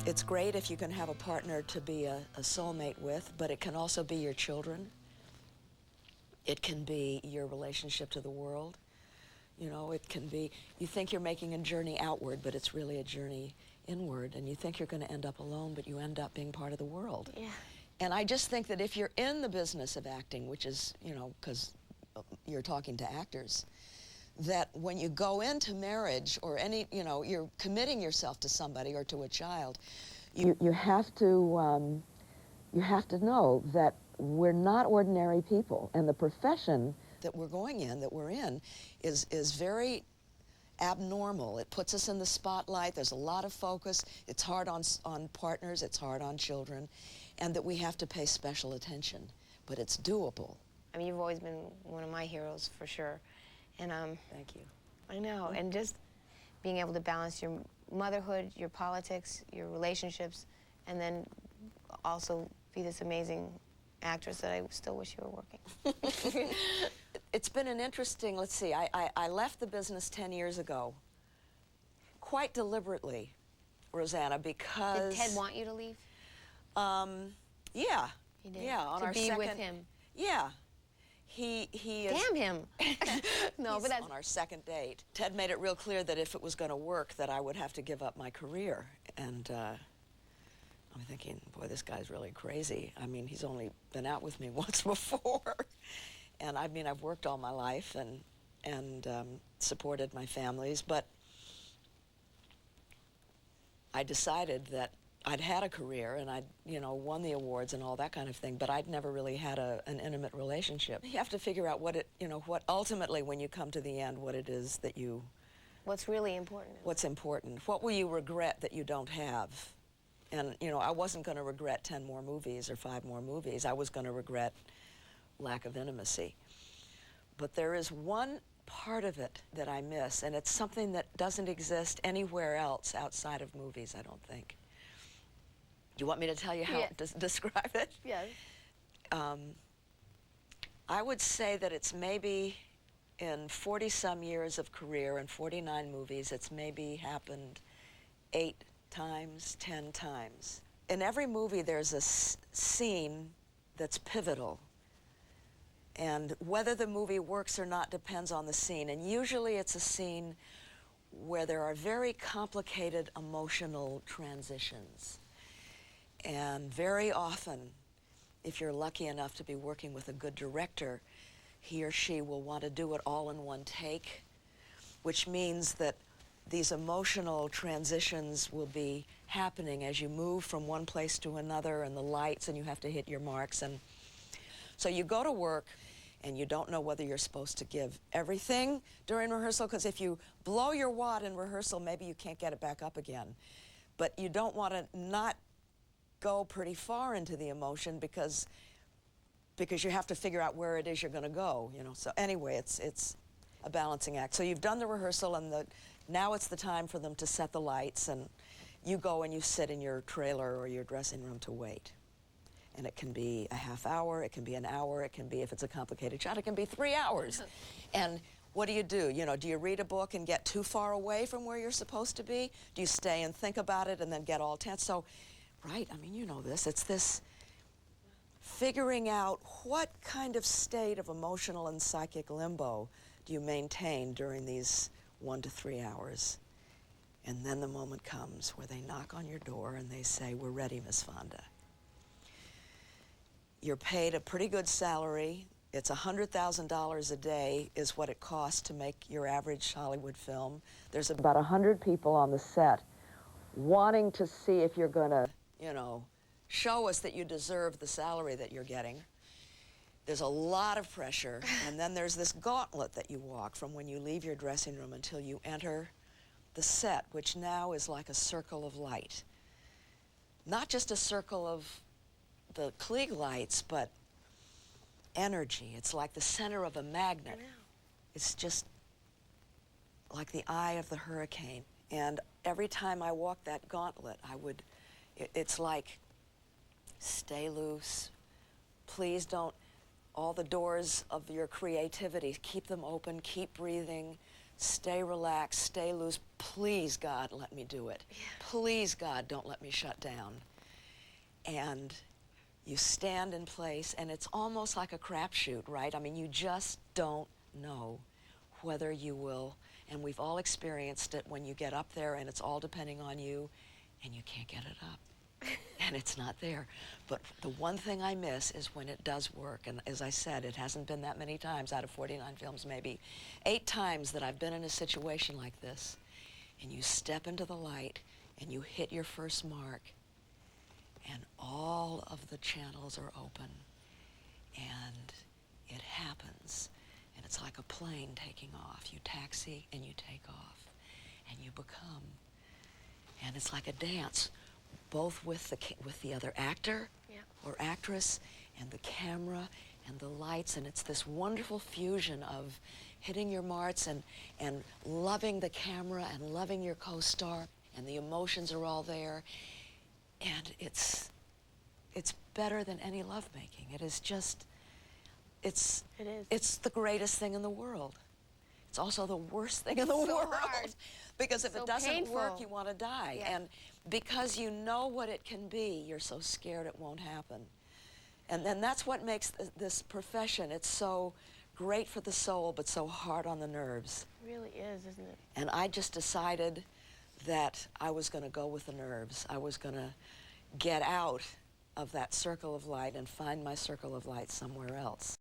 It's great if you can have a partner to be a soulmate with, but it can also be your children. It can be your relationship to the world. You know, it can be, you think you're making a journey outward, but it's really a journey inward, and you think you're going to end up alone, but you end up being part of the world. Yeah. And I just think that if you're in the business of acting, which is, you know, because you're talking to actors, that when you go into marriage or any, you know, you're committing yourself to somebody or to a child, you have to know that we're not ordinary people, and the profession that we're going in, that we're in, is very abnormal. It puts us in the spotlight. There's a lot of focus. It's hard on partners. It's hard on children, and that we have to pay special attention. But it's doable. I mean, you've always been one of my heroes for sure, and Thank you. I know, and just being able to balance your motherhood, your politics, your relationships, and then also be this amazing actress that I still wish you were working. It's been an interesting, let's see, I left the business 10 years ago, quite deliberately, Rosanna, because... Did Ted want you to leave? Yeah. He did? Yeah, on to our be second... with him? Yeah. He is... Damn him! No, but that's... on our second date. Ted made it real clear that if it was going to work, that I would have to give up my career. And I'm thinking, boy, this guy's really crazy. I mean, he's only been out with me once before. And I mean, I've worked all my life and supported my families, but I decided that I'd had a career and I'd, you know, won the awards and all that kind of thing, but I'd never really had an intimate relationship. You have to figure out what it, you know, what ultimately, when you come to the end, what it is that you... What's really important. What's important. What will you regret that you don't have? And, you know, I wasn't going to regret 10 more movies or 5 more movies. I was going to regret lack of intimacy. But there is one part of it that I miss, and it's something that doesn't exist anywhere else outside of movies, I don't think. Do you want me to tell you how to describe it? Yes. I would say that it's maybe in 40-some years of career and 49 movies, it's maybe happened 8 times, 10 times. In every movie, there's a scene that's pivotal. And whether the movie works or not depends on the scene. And usually it's a scene where there are very complicated emotional transitions. And very often, if you're lucky enough to be working with a good director, he or she will want to do it all in one take, which means that these emotional transitions will be happening as you move from one place to another, and the lights, and you have to hit your marks. And so you go to work, and you don't know whether you're supposed to give everything during rehearsal, because if you blow your wad in rehearsal, maybe you can't get it back up again. But you don't want to not go pretty far into the emotion because you have to figure out where it is you're going to go, you know. So anyway, it's a balancing act. So you've done the rehearsal, and now it's the time for them to set the lights, and you go and you sit in your trailer or your dressing room to wait. And it can be a half hour, it can be an hour, it can be, if it's a complicated shot, it can be 3 hours. And what do? You know, do you read a book and get too far away from where you're supposed to be? Do you stay and think about it and then get all tense? So, right, I mean, you know this, it's this figuring out what kind of state of emotional and psychic limbo do you maintain during these 1 to 3 hours. And then the moment comes where they knock on your door and they say, "We're ready, Miss Fonda." You're paid a pretty good salary. It's $100,000 a day is what it costs to make your average Hollywood film. There's about 100 people on the set wanting to see if you're going to, you know, show us that you deserve the salary that you're getting. There's a lot of pressure, and then there's this gauntlet that you walk from when you leave your dressing room until you enter the set, which now is like a circle of light. Not just a circle of the Klieg lights, but energy. It's like the center of a magnet. It's just like the eye of the hurricane. And every time I walk that gauntlet, it's like, stay loose. Please don't, all the doors of your creativity, keep them open, keep breathing. stay relaxed, stay loose. Please, God, let me do it. Yeah. Please, God, don't let me shut down. And you stand in place, and it's almost like a crapshoot, right? I mean, you just don't know whether you will, and we've all experienced it when you get up there and it's all depending on you, and you can't get it up. And it's not there. But the one thing I miss is when it does work. And as I said, it hasn't been that many times out of 49 films, maybe 8 times that I've been in a situation like this. And you step into the light and you hit your first mark and all of the channels are open and it happens. And it's like a plane taking off. You taxi and you take off and you become. And it's like a dance, both with the other actor or actress and the camera and the lights, and it's this wonderful fusion of hitting your marks and loving the camera and loving your co-star, and the emotions are all there, and it's better than any lovemaking. It is just, it's the greatest thing in the world. It's also the worst thing in the world. Hard. Because if So it doesn't painful. work, you want to die. Yeah. And because you know what it can be, you're so scared it won't happen. And then that's what makes this profession, it's so great for the soul, but so hard on the nerves. It really is, isn't it? And I just decided that I was going to go with the nerves. I was going to get out of that circle of light and find my circle of light somewhere else.